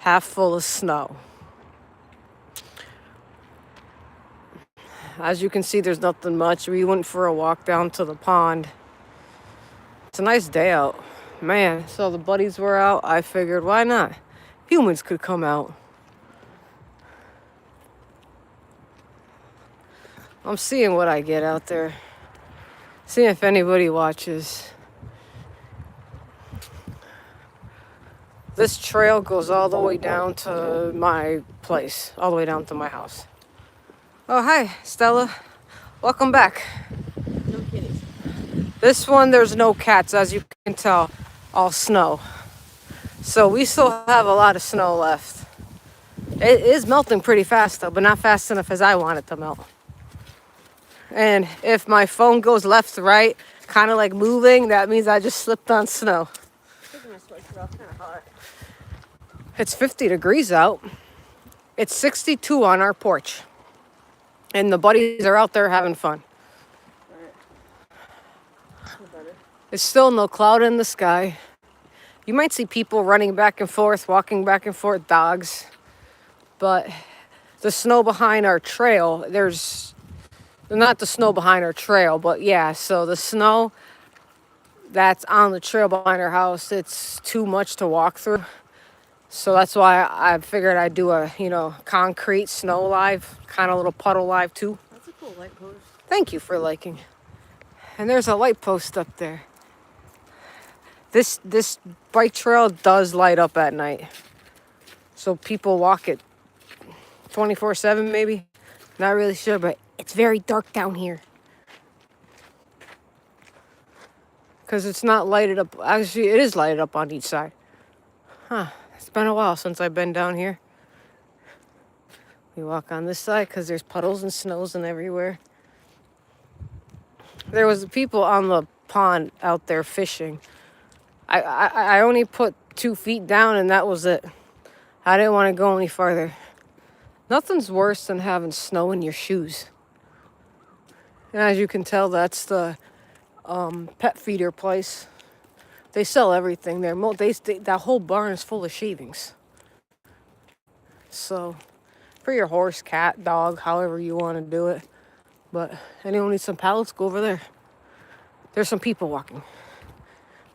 half full of snow. As you can see, there's nothing much. We went for a walk down to the pond. It's a nice day out. Man, so the buddies were out. I figured, why not? Humans could come out. I'm seeing what I get out there. Seeing if anybody watches. This trail goes all the way down to my place, all the way down to my house. Oh, hi, Stella. Welcome back. No kitties. This one, there's no cats, as you can tell, all snow. So we still have a lot of snow left. It is melting pretty fast, though, but not fast enough as I want it to melt. And if my phone goes left to right, kind of like moving, that means I just slipped on snow. It's 50 degrees out. It's 62 on our porch. And the buddies are out there having fun. There's still no cloud in the sky. You might see people running back and forth, walking back and forth, dogs. But the snow behind our trail, not the snow behind our trail, but yeah, so the snow that's on the trail behind our house, it's too much to walk through. So that's why I figured I'd do a, concrete snow live, kind of little puddle live too. That's a cool light post. Thank you for liking. And there's a light post up there. This bike trail does light up at night. So people walk it 24/7 maybe. Not really sure, but it's very dark down here. Because it's not lighted up. Actually, it is lighted up on each side. Huh. It's been a while since I've been down here. We walk on this side because there's puddles and snows and everywhere. There was people on the pond out there fishing. I only put 2 feet down and that was it. I didn't want to go any farther. Nothing's worse than having snow in your shoes. And as you can tell, that's the pet feeder place. They sell everything there. That whole barn is full of shavings. So, for your horse, cat, dog, however you want to do it. But anyone needs some pallets, go over there. There's some people walking.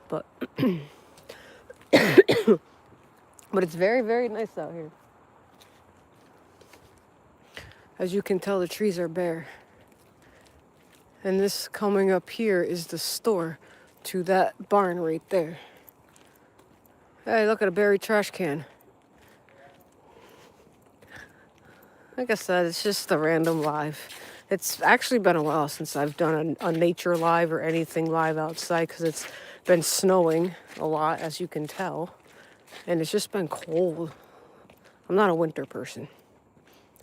But but it's very, very nice out here. As you can tell, the trees are bare. And this coming up here is the store to that barn right there. Hey, look at a buried trash can. Like I said, it's just a random live. It's actually been a while since I've done a nature live or anything live outside because it's been snowing a lot, as you can tell. And it's just been cold. I'm not a winter person.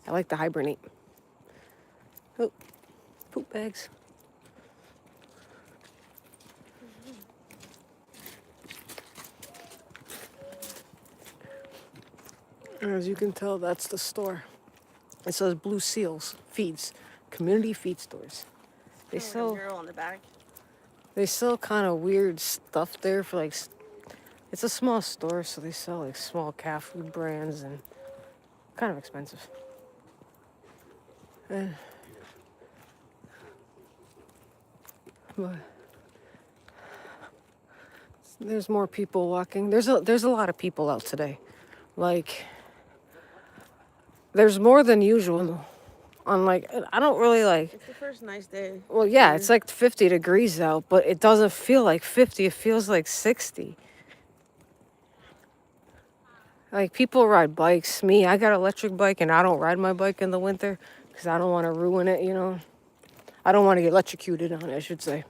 I like to hibernate. Oh, poop bags. As you can tell, that's the store. It says Blue Seals Feeds, community feed stores. They sell on the back. They sell kind of weird stuff there for like. It's a small store, so they sell like small cat food brands and kind of expensive. But there's more people walking. There's a lot of people out today. Like, there's more than usual. I don't really like. It's the first nice day. Well, yeah, it's like 50 degrees out, but it doesn't feel like 50. It feels like 60. Like, people ride bikes. Me, I got an electric bike, and I don't ride my bike in the winter because I don't want to ruin it, I don't want to get electrocuted on it, I should say.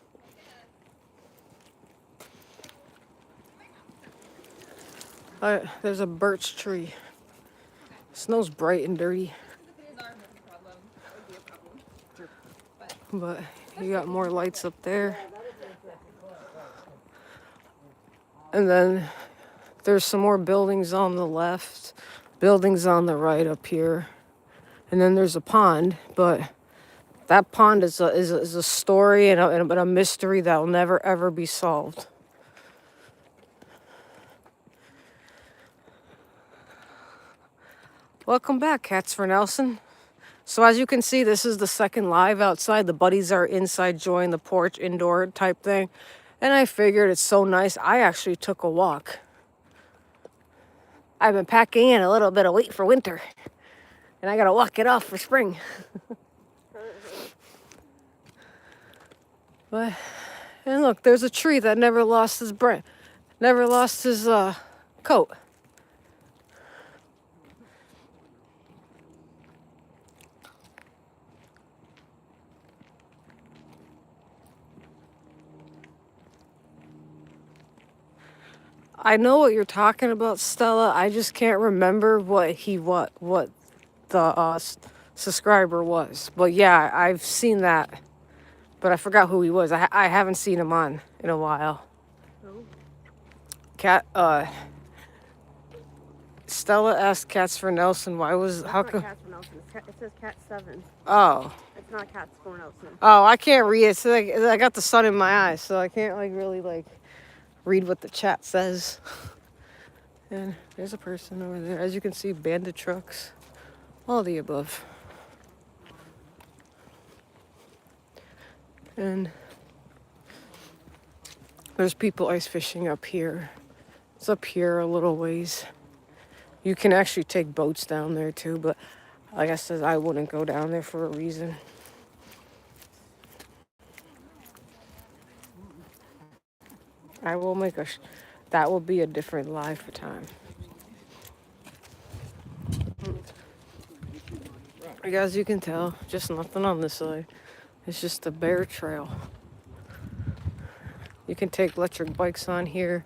There's a birch tree. Snow's bright and dirty. But you got more lights up there. And then there's some more buildings on the left, buildings on the right up here. And then there's a pond, but that pond is a story and a mystery that will never ever be solved. Welcome back, Cats for Nelson. So as you can see, this is the second live outside. The buddies are inside enjoying the porch indoor type thing. And I figured it's so nice, I actually took a walk. I've been packing in a little bit of weight for winter. And I gotta walk it off for spring. But, and look, there's a tree that never lost his coat. I know what you're talking about, Stella. I just can't remember what the subscriber was. But yeah, I've seen that. But I forgot who he was. I haven't seen him on in a while. Who? Stella asked Cats for Nelson. How It's not come? Cats for Nelson. It says Cat 7. Oh. It's not Cats for Nelson. Oh, I can't read it. So I got the sun in my eyes, so I can't really read what the chat says. And there's a person over there. As you can see, bandit trucks. All the above. And there's people ice fishing up here. It's up here a little ways. You can actually take boats down there too, but like I said, I wouldn't go down there for a reason. I will make that will be a different live for time. As you can tell, just nothing on this side. It's just a bare trail. You can take electric bikes on here,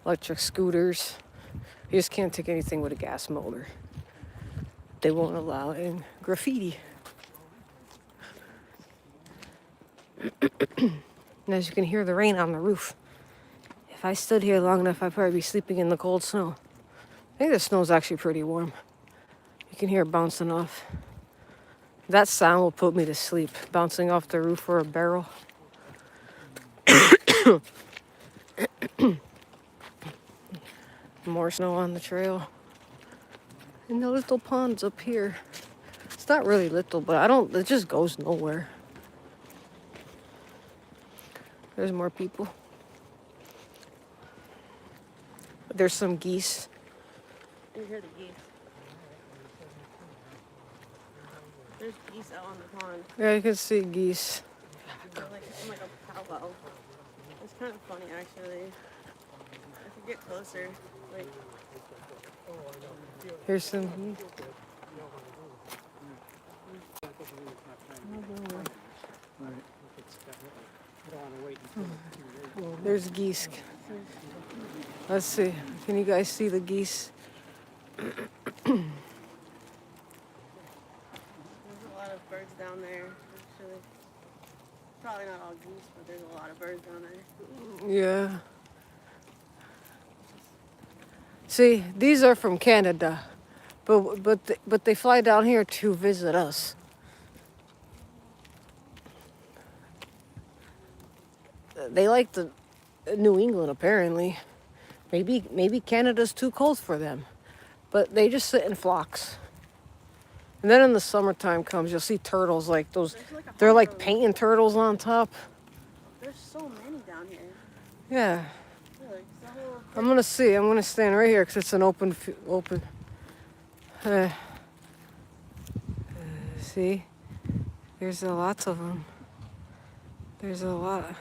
electric scooters. You just can't take anything with a gas motor. They won't allow it in graffiti. And as you can hear the rain on the roof. If I stood here long enough, I'd probably be sleeping in the cold snow. I think the snow's actually pretty warm. You can hear it bouncing off. That sound will put me to sleep, bouncing off the roof or a barrel. More snow on the trail. And the little pond's up here. It's not really little, but it just goes nowhere. There's more people. There's some geese. You hear the geese. There's geese out on the pond. Yeah, you can see geese. They're like a powwow. It's kind of funny actually. If you get closer, like Here's some geese. There's geese. Let's see. Can you guys see the geese? there's a lot of birds down there. Actually, probably not all geese, but there's a lot of birds down there. Yeah. See, these are from Canada, but they fly down here to visit us. They like the New England apparently. Maybe Canada's too cold for them, but they just sit in flocks. And then in the summertime comes, you'll see turtles like those. There's like They're like 100. painting turtles on top. There's so many down here. Yeah. Look, it's a whole I'm gonna see. I'm gonna stand right here because it's an open. See, there's a lots of them. There's a lot.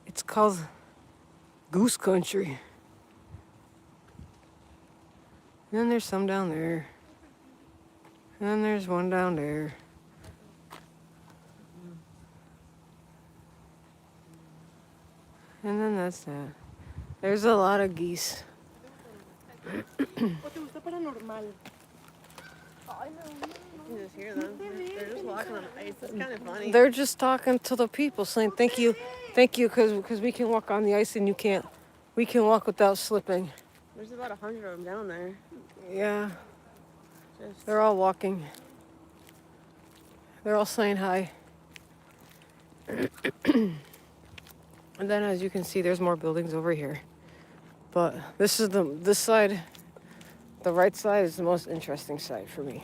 It's called Goose Country. And then there's some down there. And then there's one down there. And then that's that. There's a lot of geese. You can just hear them. They're just walking on ice. It's kind of funny. They're just talking to the people, saying thank you, because we can walk on the ice and you can't. We can walk without slipping. There's about 100 of them down there. Yeah, Just they're all walking. They're all saying hi. And then, as you can see, there's more buildings over here. But this side, The right side is the most interesting side for me.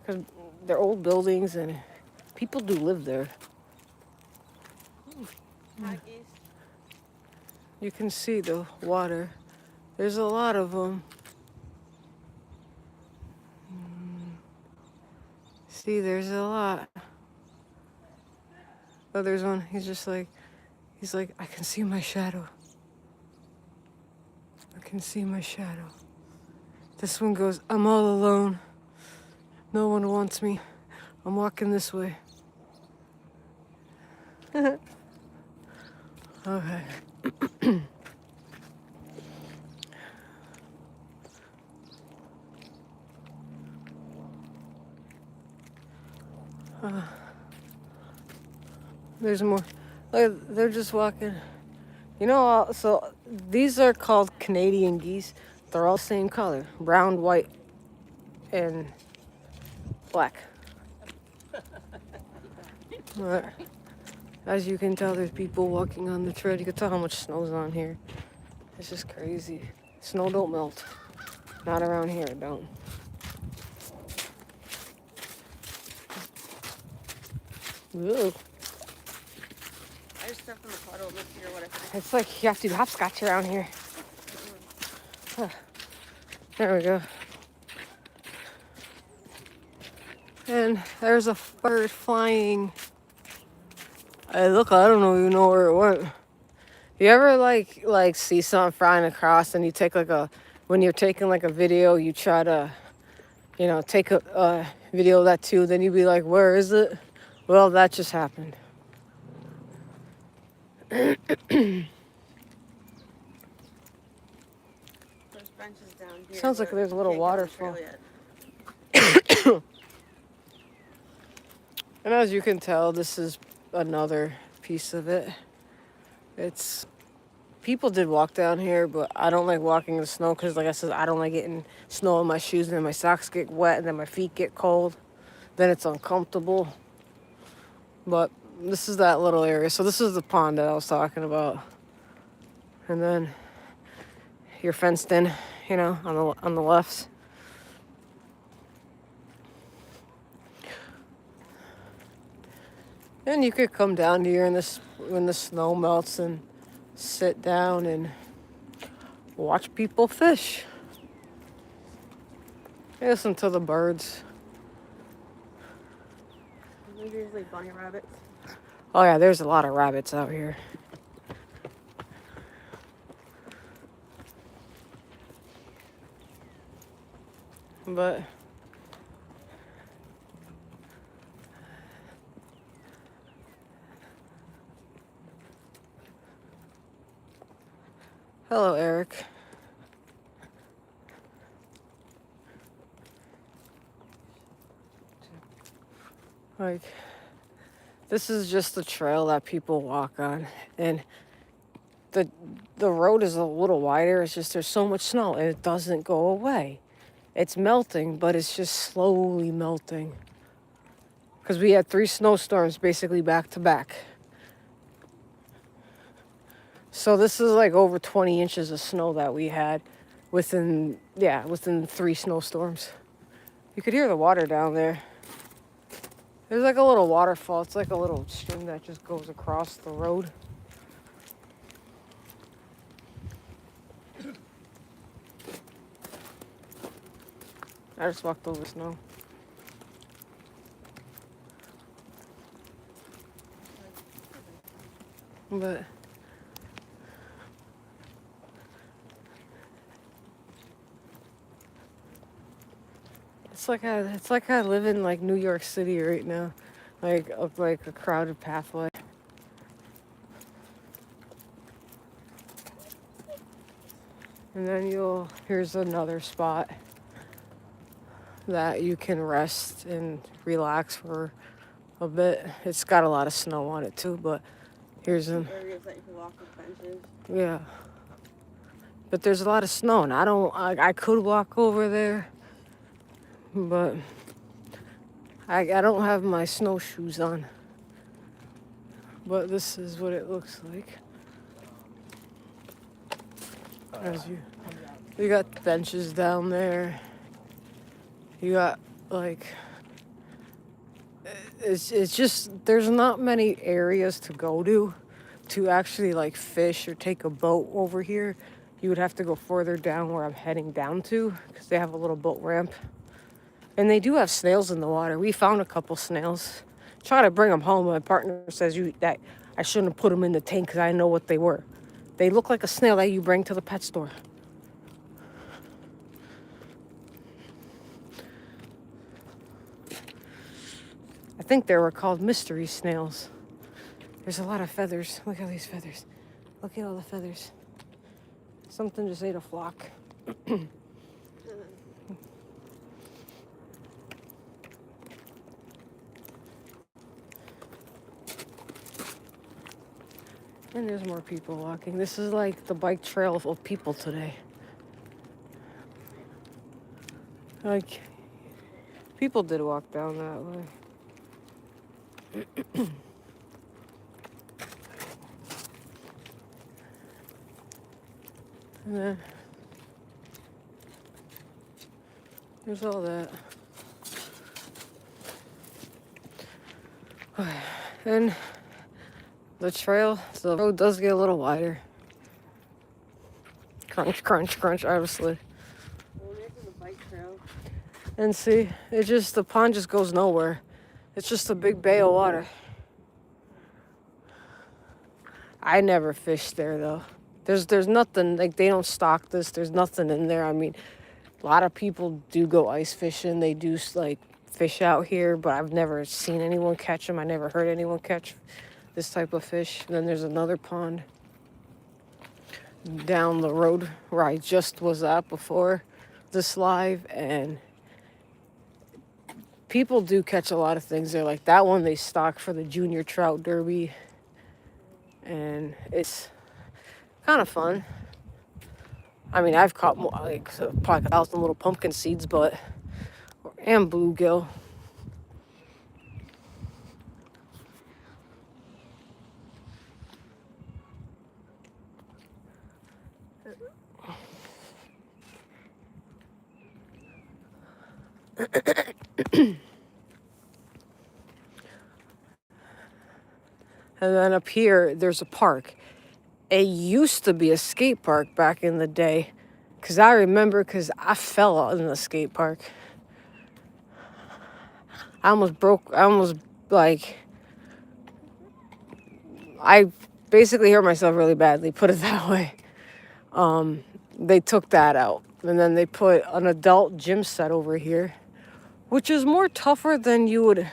Because they're old buildings and people do live there. Hi, geese. You can see the water. There's a lot of them. See, there's a lot. Oh, there's one. He's like, I can see my shadow. I can see my shadow. This one goes, I'm all alone. No one wants me. I'm walking this way. Okay. There's more. Look, they're just walking. You know, so these are called Canadian geese. They're all same color, brown, white, and black. But as you can tell, there's people walking on the trail. You can tell how much snow's on here. It's just crazy. Snow don't melt. Not around here, it don't. Ooh. I just stepped in the puddle. Let's see what I think. It's like you have to do hopscotch around here. Huh. There we go. And there's a bird flying. Look, I don't even know where it went. You ever like see something flying across and you take when you're taking like a video, you try to, take a video of that too, then you be like, where is it? Well, that just happened. There's benches down here. Sounds like but there's a little can't get on the trail waterfall. yet. And as you can tell, this is another piece of it. People did walk down here, but I don't like walking in the snow because, like I said, I don't like getting snow on my shoes, and then my socks get wet, and then my feet get cold. Then it's uncomfortable. But this is that little area. So this is the pond that I was talking about. And then you're fenced in, on the left. And you could come down here when the snow melts and sit down and watch people fish. Listen to the birds. There's usually bunny rabbits. Oh yeah, there's a lot of rabbits out here. But hello, Eric. Like, this is just the trail that people walk on, and the road is a little wider. It's just there's so much snow, and it doesn't go away. It's melting, but it's just slowly melting. Because we had 3 snowstorms basically back to back. So this is like over 20 inches of snow that we had within 3 snowstorms. You could hear the water down there. There's like a little waterfall. It's like a little stream that just goes across the road. I just walked over snow. But it's like I live in like New York City right now, like a crowded pathway. And then here's another spot that you can rest and relax for a bit. It's got a lot of snow on it too, but here's areas that you can walk with benches. yeah. But there's a lot of snow, and I could walk over there, but I don't have my snowshoes on. But this is what it looks like. As you You got benches down there. You got like it's just there's not many areas to go to actually like fish or take a boat over here. You would have to go further down where I'm heading down to because they have a little boat ramp. And they do have snails in the water. We found a couple snails. Try to bring them home. My partner says that I shouldn't have put them in the tank because I know what they were. They look like a snail that you bring to the pet store. I think they were called mystery snails. There's a lot of feathers. Look at all these feathers. Look at all the feathers. Something just ate a flock. And there's more people walking. This is like the bike trail of people today. Like, people did walk down that way. And then there's all that. And the trail, the road does get a little wider. Crunch, crunch, crunch, obviously. Well, this is a bike trail. And see, the pond just goes nowhere. It's just a big bay of water. I never fished there though. There's nothing, like they don't stock this. There's nothing in there. I mean, a lot of people do go ice fishing. They do like fish out here, but I've never seen anyone catch them. I never heard anyone catch this type of fish. And then there's another pond down the road where I just was at before this live, and people do catch a lot of things there. Like that one they stock for the Junior Trout Derby, and it's kind of fun. I mean, I've caught more, like probably 1,000 little pumpkin seeds, and bluegill. And then up here, there's a park. It used to be a skate park back in the day. Because I remember, because I fell in the skate park. I basically hurt myself really badly, put it that way. They took that out. And then they put an adult gym set over here, which is more tougher than you would.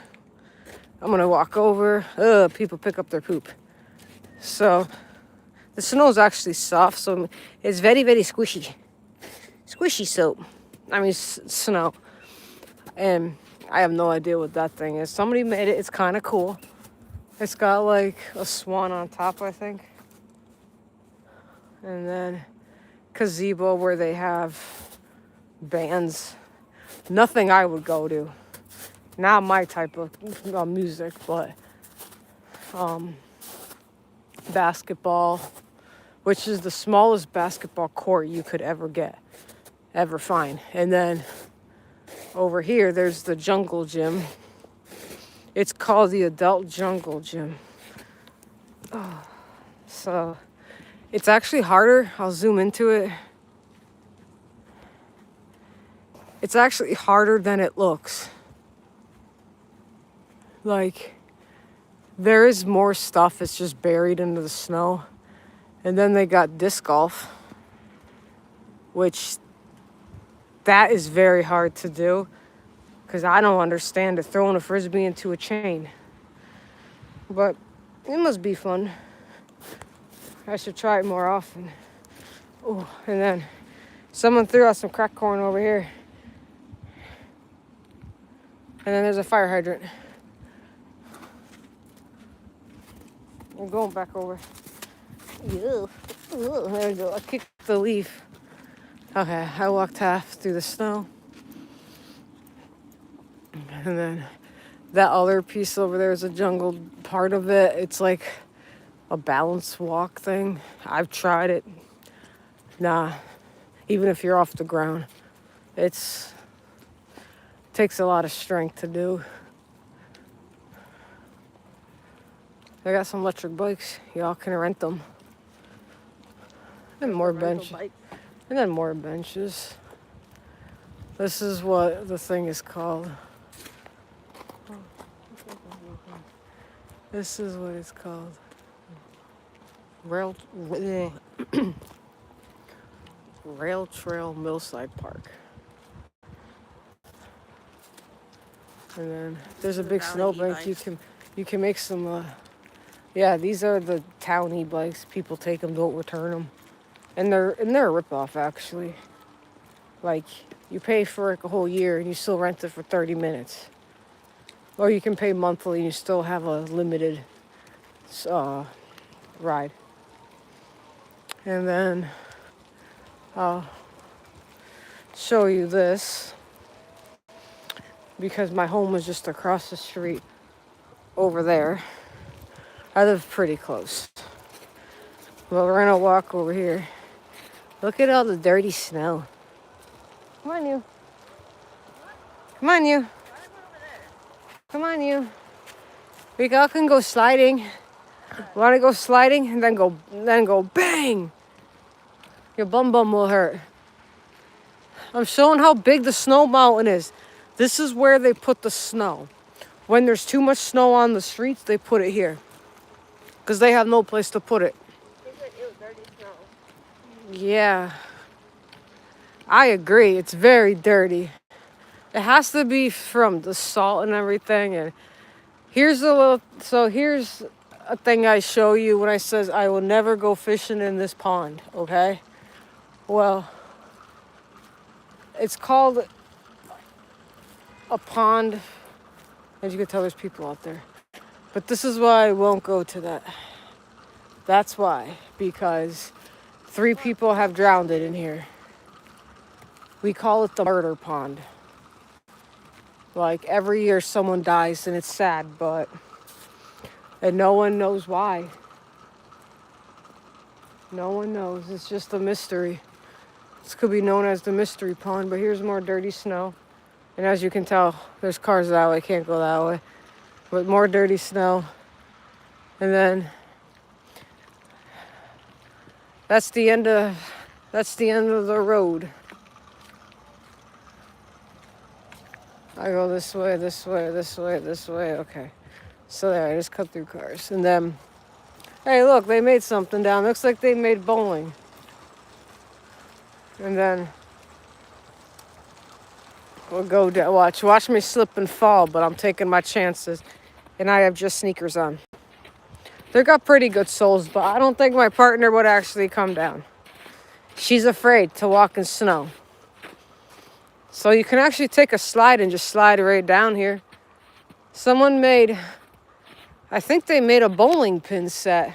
I'm going to walk over. People pick up their poop. So the snow is actually soft, so it's very, very squishy. Squishy soap. I mean, snow. And I have no idea what that thing is. Somebody made it. It's kind of cool. It's got like a swan on top, I think. And then gazebo where they have bands. Nothing I would go to. Not my type of music, but basketball, which is the smallest basketball court you could ever find. And then over here, there's the jungle gym. It's called the Adult Jungle Gym. So it's actually harder. I'll zoom into it. It's actually harder than it looks. Like, there is more stuff. It's just buried into the snow. And then they got disc golf, which that is very hard to do because I don't understand it, throwing a frisbee into a chain. But it must be fun. I should try it more often. Oh, and then someone threw out some crack corn over here. And then there's a fire hydrant. I'm going back over. Ew. Ooh, there we go. I kicked the leaf. Okay, I walked half through the snow. And then that other piece over there is a jungle part of it. It's like a balance walk thing. I've tried it. Nah. even if you're off the ground. It takes a lot of strength to do. I got some electric bikes. Y'all can rent them. And more Rental benches. bike. And then more benches. This is what the thing is called. This is what it's called. Rail Trail Millside Park. And then there's a big Valley snowbank. e-bikes. You can make some. Yeah, these are the town e-bikes. People take them, don't return them, and they're a ripoff actually. Like you pay for it a whole year and you still rent it for 30 minutes, or you can pay monthly and you still have a limited ride. And then I'll show you this because my home was just across the street over there. I live pretty close. Well, we're gonna walk over here. Look at all the dirty snow. Come on, you. Come on, you. Come on, you. We all can go sliding. Want to go sliding and then go bang. Your bum will hurt. I'm showing how big the snow mountain is. This is where they put the snow. When there's too much snow on the streets, they put it here. Because they have no place to put it. They said it was dirty snow. Yeah. I agree. It's very dirty. It has to be from the salt and everything. And here's a thing I show you when I says I will never go fishing in this pond, okay? Well, it's called a pond. As you can tell, there's people out there. But this is why I won't go to that. That's why. Because 3 people have drowned in here. We call it the murder pond. Like every year someone dies and it's sad, and no one knows why. No one knows. It's just a mystery. This could be known as the mystery pond, but here's more dirty snow. And as you can tell, there's cars that way, can't go that way. But more dirty snow. And then that's the end of the road. I go this way, this way, this way, this way. Okay. So there, I just cut through cars. And then, hey, look, they made something down. Looks like they made bowling. And then we'll go down. Watch me slip and fall, but I'm taking my chances. And I have just sneakers on. They got pretty good soles, but I don't think my partner would actually come down. She's afraid to walk in snow. So you can actually take a slide and just slide right down here. I think they made a bowling pin set.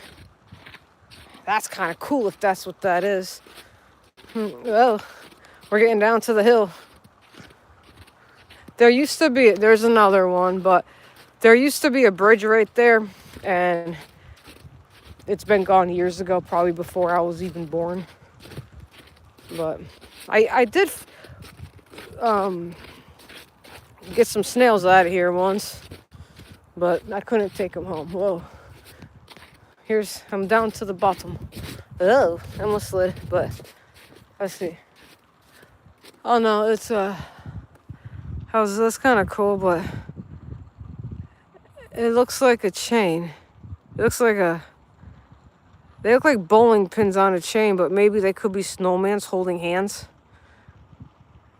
That's kind of cool if that's what that is. Well, we're getting down to the hill. There's another one, but there used to be a bridge right there, and it's been gone years ago, probably before I was even born. But I did get some snails out of here once, but I couldn't take them home. Whoa. I'm down to the bottom. Oh, I almost slid, but let's see. Oh no, that's kind of cool, but it looks like a chain. They look like bowling pins on a chain, but maybe they could be snowmans holding hands.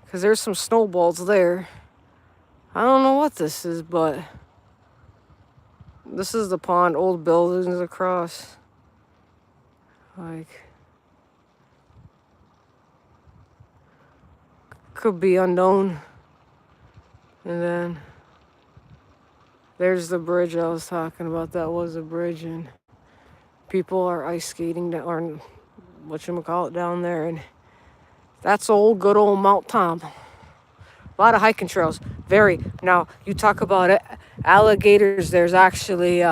Because there's some snowballs there. I don't know what this is, but this is the pond, old buildings across. Could be unknown. And then there's the bridge I was talking about. That was a bridge, and people are ice skating down, or whatchamacallit, down there, and that's good old Mount Tom. A lot of hiking trails. Now, you talk about it, alligators, there's actually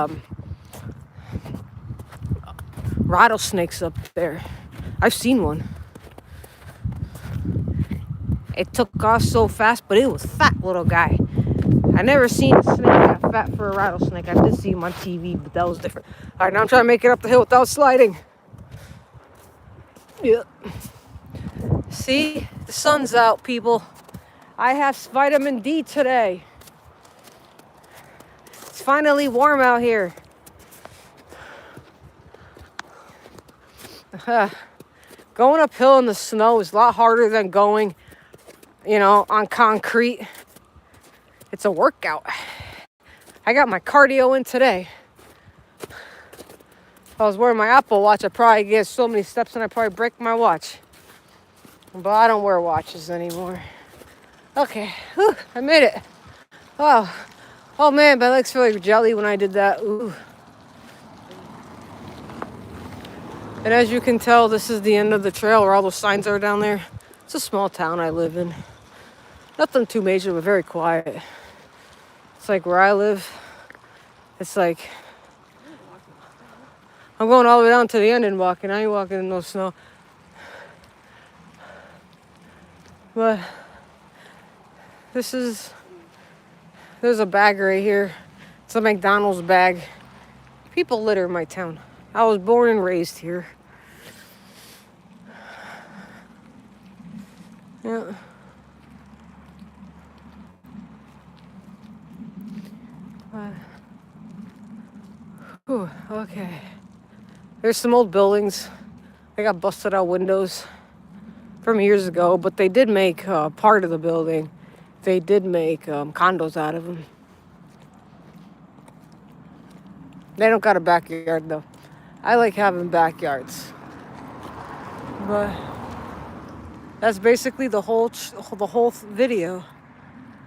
rattlesnakes up there. I've seen one. It took off so fast, but it was fat little guy. I never seen a snake that fat for a rattlesnake. I did see him on TV, but that was different. All right, now I'm trying to make it up the hill without sliding. Yeah. See, the sun's out, people. I have vitamin D today. It's finally warm out here. Going uphill in the snow is a lot harder than going, on concrete. It's a workout. I got my cardio in today. If I was wearing my Apple Watch, I'd probably get so many steps and I'd probably break my watch. But I don't wear watches anymore. Okay, whew, I made it. Wow. Oh man, my legs feel like jelly when I did that. Ooh. And as you can tell, this is the end of the trail where all those signs are down there. It's a small town I live in. Nothing too major, but very quiet. It's like where I live, it's like, I'm going all the way down to the end and walking. I ain't walking in no snow. But there's a bag right here. It's a McDonald's bag. People litter in my town. I was born and raised here. Yeah. Okay. There's some old buildings. They got busted out windows from years ago, but they did make part of the building. They did make condos out of them. They don't got a backyard though. I like having backyards. But that's basically the whole video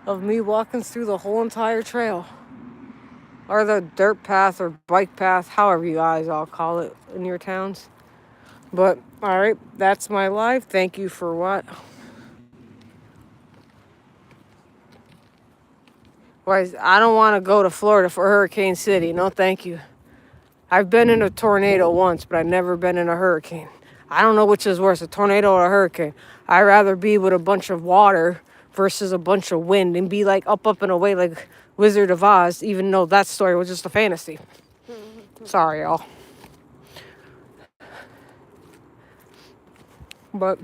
of me walking through the whole entire trail. Or the dirt path or bike path, however you guys all call it in your towns. But, alright, that's my life. Thank you for what? Why, I don't want to go to Florida for Hurricane City. No, thank you. I've been in a tornado once, but I've never been in a hurricane. I don't know which is worse, a tornado or a hurricane. I'd rather be with a bunch of water versus a bunch of wind and be like up and away like Wizard of Oz, even though that story was just a fantasy. Sorry, y'all. But,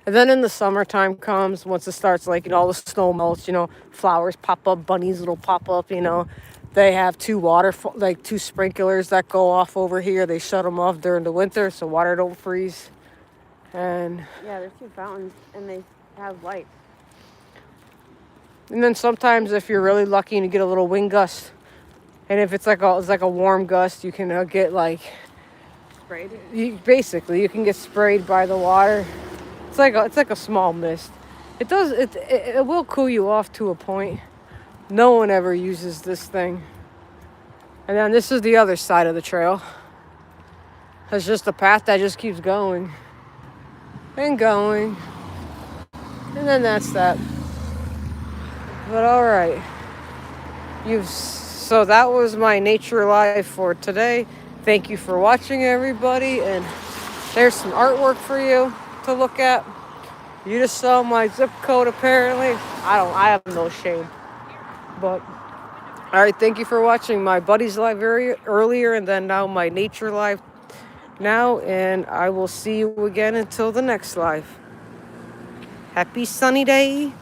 and then in the summertime comes, once it starts, like, all the snow melts, flowers pop up, bunnies will pop up, They have two sprinklers that go off over here. They shut them off during the winter so water don't freeze. And yeah, there's 2 fountains and they have lights. And then sometimes if you're really lucky and you get a little wind gust, and if it's like a warm gust, you can get like Sprayed. You can get sprayed by the water. It's like a small mist. It will cool you off to a point. No one ever uses this thing. And then this is the other side of the trail. It's just a path that just keeps going and going. And then that's that. But all right. So that was my nature life for today. Thank you for watching, everybody. And there's some artwork for you to look at. You just saw my zip code, apparently. I have no shame. But, all right, thank you for watching my buddy's live earlier, and then now my nature live now. And I will see you again until the next live. Happy sunny day.